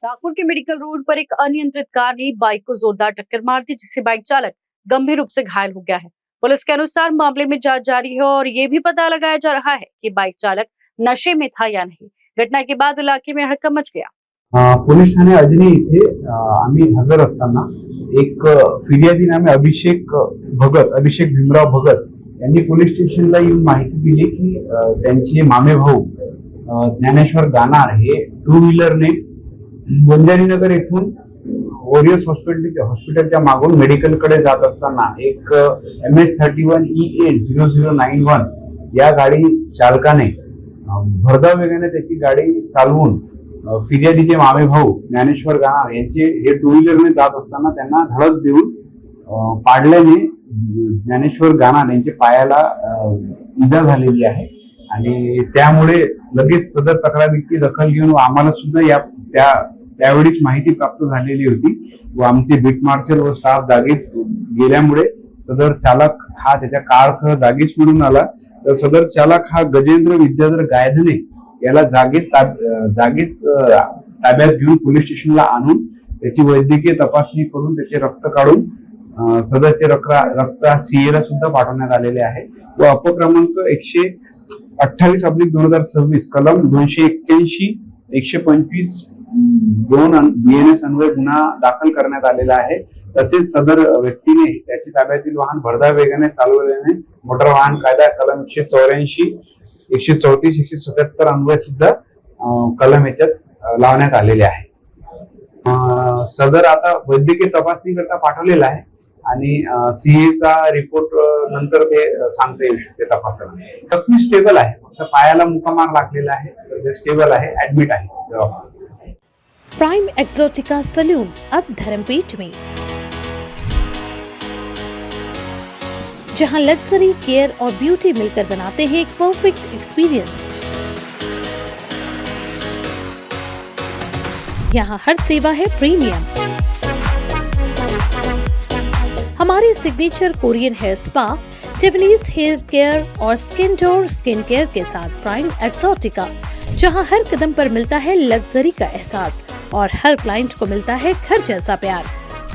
नागपुर के medical road पर एक अनियंत्रित car ने बाइक को जोरदार टक्कर मार दी, जिससे बाइक चालक गंभीर रूप से घायल हो गया है। पुलिस के अनुसार मामले में जांच जारी है और ये भी पता लगाया जा रहा है कि बाइक चालक नशे में था या नहीं। घटना के बाद इलाके में हड़कंप मच गया। पोलीस ठाणे अजनी इथे आम्ही हजर असताना एक फिर्यादी नामे अभिषेक भीमराव भगत यांनी पोलीस स्टेशनला येऊन माहिती दिली की त्यांचे मामे भाऊ ज्ञानेश्वर गानार हे टू व्हीलरने वंजारीनगर येथून ओरियस हॉस्पिटलच्या मागून मेडिकल कडे जात असताना एक MS31 EA0091 या गाडी चालकाने भरधाव वेगाने त्याची गाडी चालवून फिर्यादीचे मामे भाऊ ज्ञानेश्वर गानार यांचे हे टू व्हीलरने जात असताना त्यांना धडक देऊन पाडल्याने ज्ञानेश्वर गानार यांच्या पायाला इजा झालेली आहे आणि त्यामुळे लगेच सदर तक्रारीची दखल घेऊन आम्हाला सुद्धा त्यावेळीच माहिती प्राप्त झालेली होती व आमचे बीट मार्शल व स्टाफ जागीच गेल्यामुळे सदर चालक हा त्याच्या कारसह जागीच मिळून आला। तर सदर चालक हा गजेंद्र विद्याधर गायधने याला जागीच ताब्यात घेऊन पोलीस स्टेशनला आणून त्याची वैद्यकीय तपासणी करून त्याचे रक्त काढून सदरचे रक्त सीएला सुद्धा पाठवण्यात आलेले आहे व अपक्रमांक 128/2026 कलम 281 125 2 BNS अन्वय गुन्हा दाखल करण्यात आलेला आहे। तसेच सदर व्यक्तीने त्याची ताब्यातील वाहन भरधाव वेगाने चालवल्याने मोटार वाहन कायदा कलम 184 134 177 अन्वय सुद्धा कलम याच्यात लावण्यात आलेले आहे। सदर आता वैद्यकीय तपासणी करता पाठवलेला आहे आणि सीएचा रिपोर्ट नंतर ते सांगता येऊ शकते तपासाला। जखमी स्टेबल आहे, फक्त पायाला मुकामार लागलेला आहे, सध्या स्टेबल आहे, ऍडमिट आहे। प्राइम एक्सोटिका सैलून अब धर्मपेट में, जहां लग्जरी, केयर और ब्यूटी मिलकर बनाते हैं एक परफेक्ट एक्सपीरियंस। यहाँ हर सेवा है प्रीमियम। हमारे signature Korean hair spa, Tiffany's hair care और स्किन केयर के साथ प्राइम एक्सोटिका, जहां हर कदम पर मिलता है लग्जरी का एहसास और हर क्लाइंट को मिलता है घर जैसा प्यार।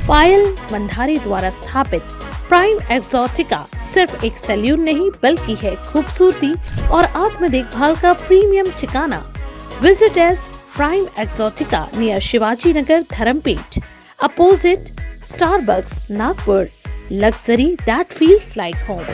पायल मंधारी द्वारा स्थापित प्राइम एक्सोटिका सिर्फ एक सैलून नहीं बल्कि है खूबसूरती और आत्म देखभाल का प्रीमियम ठिकाना। Visit us prime exotica near Shivaji Nagar, Dharampeth, opposite Starbucks, Nagpur. Luxury that feels like home.